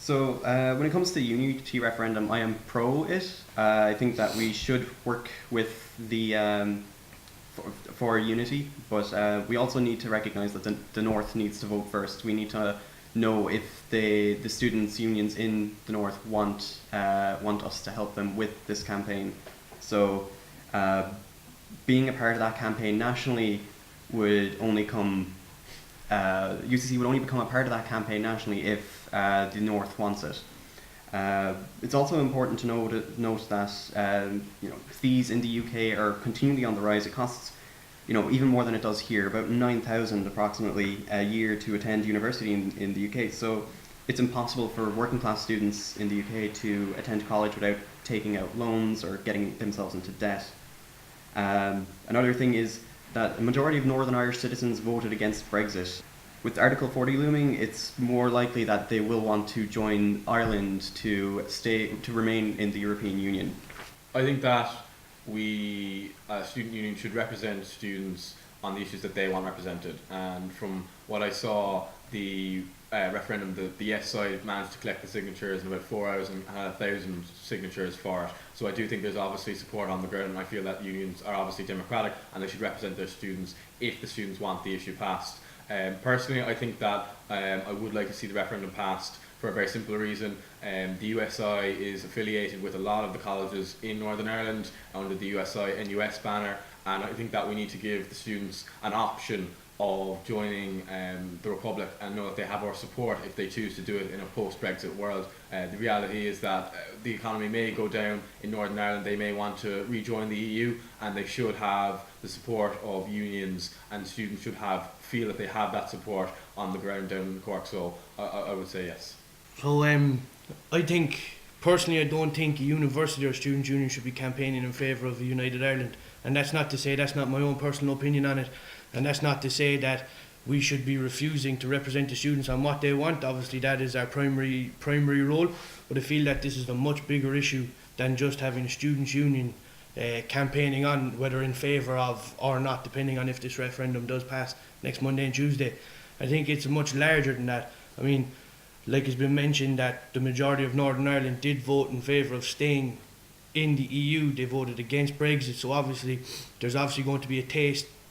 So when it comes to the unity referendum, I am pro it. I think that we should work with for unity, but we also need to recognise that the North needs to vote first. We need to know if the students' unions in the North want us to help them with this campaign. So being a part of that campaign nationally would only come. UCC would only become a part of that campaign nationally if the North wants it. It's also important to note that fees in the UK are continually on the rise. It costs even more than it does here, about 9,000 approximately a year to attend university in the UK. So it's impossible for working class students in the UK to attend college without taking out loans or getting themselves into debt. Another thing is that a majority of Northern Irish citizens voted against Brexit. With Article 40 looming, it's more likely that they will want to join Ireland to remain in the European Union. I think that we, as a student union, should represent students on the issues that they want represented. And from what I saw, the referendum, the yes side managed to collect the signatures in about 4 hours and had 1,000 signatures for it. So I do think there's obviously support on the ground, and I feel that unions are obviously democratic and they should represent their students if the students want the issue passed. Personally, I think that I would like to see the referendum passed for a very simple reason. The USI is affiliated with a lot of the colleges in Northern Ireland under the USI NUS banner, and I think that we need to give the students an option of joining the Republic and know that they have our support if they choose to do it in a post-Brexit world. The reality is that the economy may go down in Northern Ireland, they may want to rejoin the EU, and they should have the support of unions, and students should feel that they have that support on the ground down in Cork. So I would say yes. So I think, personally, I don't think a university or student union should be campaigning in favour of a united Ireland. And that's not to say, that's not my own personal opinion on it, and that's not to say that we should be refusing to represent the students on what they want. Obviously that is our primary role, but I feel that this is a much bigger issue than just having a students' union campaigning on whether in favour of or not, depending on if this referendum does pass next Monday and Tuesday. I think it's much larger than that. I mean, like it's been mentioned that the majority of Northern Ireland did vote in favour of staying in the EU. They voted against Brexit, so obviously there's obviously going to be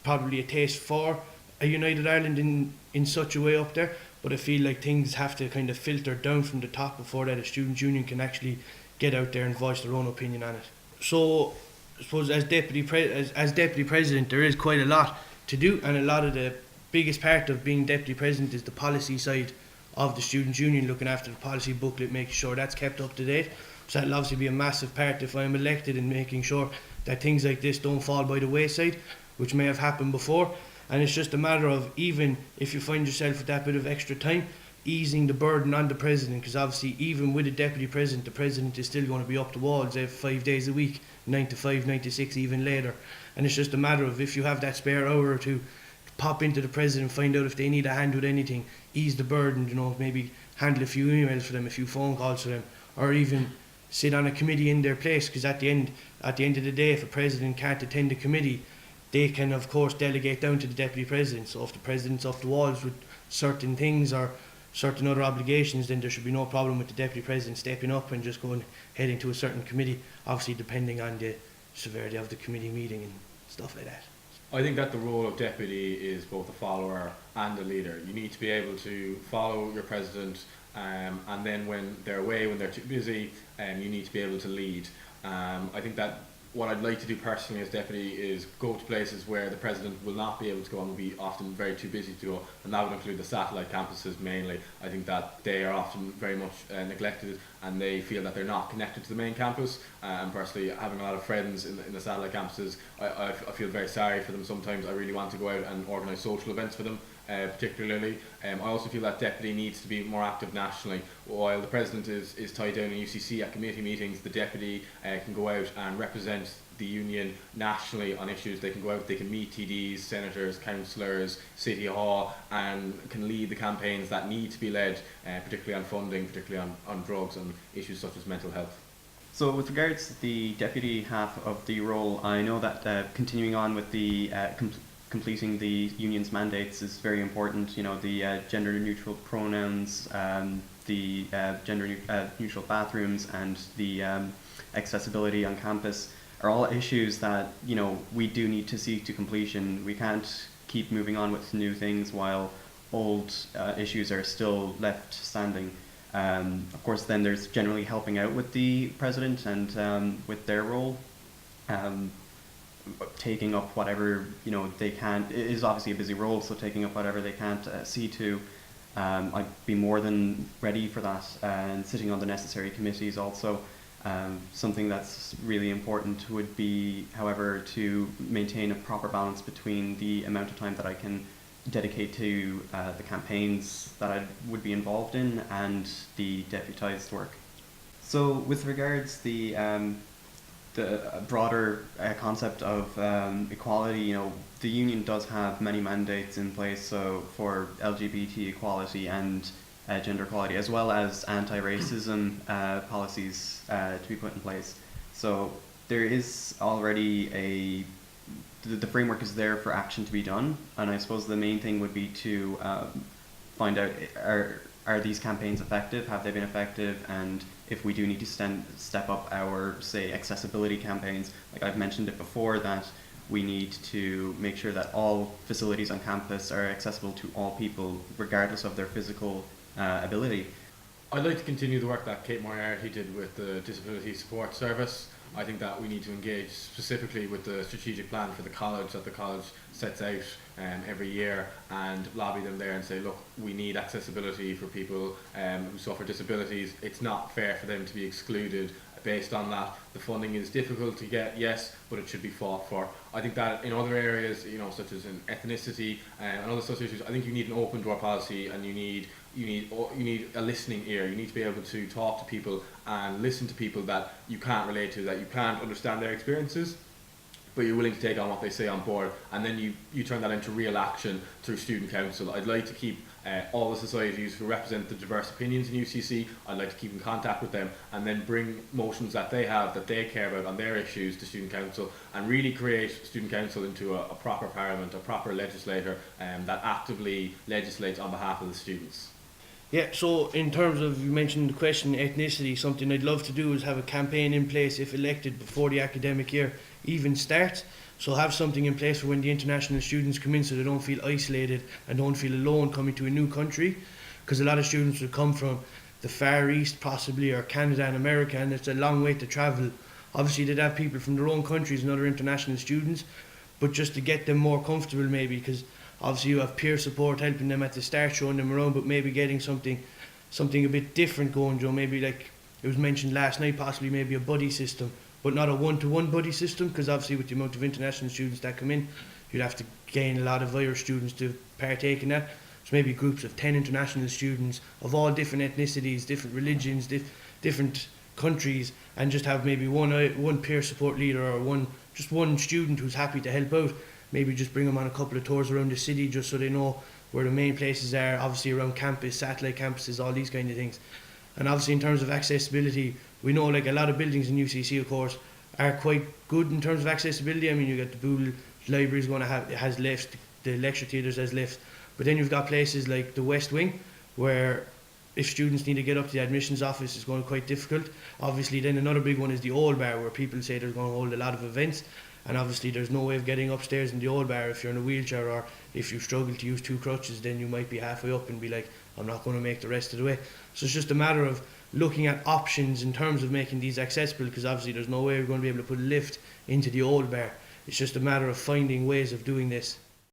probably a taste for a united Ireland in such a way up there, but I feel like things have to kind of filter down from the top before that a students' union can actually get out there and voice their own opinion on it. So I suppose as deputy president there is quite a lot to do, and a lot of the biggest part of being deputy president is the policy side of the students' union, looking after the policy booklet, making sure that's kept up to date. So that'll obviously be a massive part if I'm elected in making sure that things like this don't fall by the wayside, which may have happened before. And it's just a matter of, even if you find yourself with that bit of extra time, easing the burden on the president, because obviously even with a deputy president, the president is still going to be up the walls 5 days a week, 9 to 5, 9 to 6, even later. And it's just a matter of, if you have that spare hour or two, pop into the president, find out if they need a hand with anything, ease the burden, maybe handle a few emails for them, a few phone calls for them, or even sit on a committee in their place, because at the end of the day, if a president can't attend a committee, they can of course delegate down to the deputy president. So if the president's off the walls with certain things or certain other obligations, then there should be no problem with the deputy president stepping up and just heading to a certain committee, obviously depending on the severity of the committee meeting and stuff like that. I think that the role of deputy is both a follower and a leader. You need to be able to follow your president, and then when they're away, when they're too busy, you need to be able to lead. I think that what I'd like to do personally as deputy is go to places where the president will not be able to go and will be often very too busy to go, and that would include the satellite campuses mainly. I think that they are often very much neglected, and they feel that they're not connected to the main campus. And personally, having a lot of friends in the satellite campuses, I feel very sorry for them sometimes. I really want to go out and organise social events for them. Particularly, I also feel that deputy needs to be more active nationally. While the president is tied down in UCC at committee meetings, the deputy can go out and represent the union nationally on issues. They can go out, they can meet TDs, senators, councillors, City Hall, and can lead the campaigns that need to be led, particularly on funding, particularly on drugs and issues such as mental health. So with regards to the deputy half of the role, I know that continuing on with the completing the union's mandates is very important. The gender neutral pronouns, the gender neutral bathrooms and the accessibility on campus are all issues that, you know, we do need to see to completion. We can't keep moving on with new things while old issues are still left standing. Of course, then there's generally helping out with the president and with their role. Taking up whatever, you know, they can. It is obviously a busy role, so taking up whatever they can't see to. I'd be more than ready for that, and sitting on the necessary committees also. Something that's really important would be, however, to maintain a proper balance between the amount of time that I can dedicate to the campaigns that I would be involved in and the deputised work. So with regards the broader concept of equality, you know, the union does have many mandates in place, so for LGBT equality and gender equality, as well as anti-racism policies to be put in place. So there is already the framework is there for action to be done, and I suppose the main thing would be to find out, are these campaigns effective? Have they been effective? And if we do need to step up our, say, accessibility campaigns, like I've mentioned it before, that we need to make sure that all facilities on campus are accessible to all people, regardless of their physical ability. I'd like to continue the work that Kate Moriarty did with the Disability Support Service. I think that we need to engage specifically with the strategic plan for the college that the college sets out every year, and lobby them there and say, look, we need accessibility for people who suffer disabilities. It's not fair for them to be excluded based on that. The funding is difficult to get, yes, but it should be fought for. I think that in other areas, you know, such as in ethnicity and other such issues, I think you need an open door policy, and you need a listening ear. You need to be able to talk to people and listen to people that you can't relate to, that you can't understand their experiences, but you're willing to take on what they say on board, and then you turn that into real action through student council. I'd like to keep all the societies who represent the diverse opinions in UCC, I'd like to keep in contact with them and then bring motions that they have, that they care about on their issues to student council, and really create student council into a proper parliament, a proper legislator that actively legislates on behalf of the students. Yeah, so in terms of, you mentioned the question ethnicity, something I'd love to do is have a campaign in place if elected before the academic year even starts. So have something in place for when the international students come in, so they don't feel isolated and don't feel alone coming to a new country, because a lot of students will come from the Far East possibly, or Canada and America, and it's a long way to travel. Obviously they'd have people from their own countries and other international students, but just to get them more comfortable maybe, because obviously you have peer support helping them at the start, showing them around, but maybe getting something a bit different going, Joe. Maybe like it was mentioned last night, possibly maybe a buddy system, but not a one-to-one buddy system, because obviously with the amount of international students that come in, you'd have to gain a lot of Irish students to partake in that. So maybe groups of 10 international students of all different ethnicities, different religions, different countries, and just have maybe one peer support leader, or one student who's happy to help out. Maybe just bring them on a couple of tours around the city, just so they know where the main places are, obviously around campus, satellite campuses, all these kind of things. And obviously in terms of accessibility, we know like a lot of buildings in UCC, of course, are quite good in terms of accessibility. I mean, you got the Boole Library is going to have, it has lifts, the lecture theatres has lifts, but then you've got places like the West Wing, where if students need to get up to the admissions office, it's going to be quite difficult. Obviously then another big one is the Old Bar, where people say they're going to hold a lot of events, and obviously there's no way of getting upstairs in the Old Bar if you're in a wheelchair, or if you struggle to use 2 crutches, then you might be halfway up and be like, I'm not going to make the rest of the way. So it's just a matter of looking at options in terms of making these accessible, because obviously there's no way we're going to be able to put a lift into the Old Bar. It's just a matter of finding ways of doing this.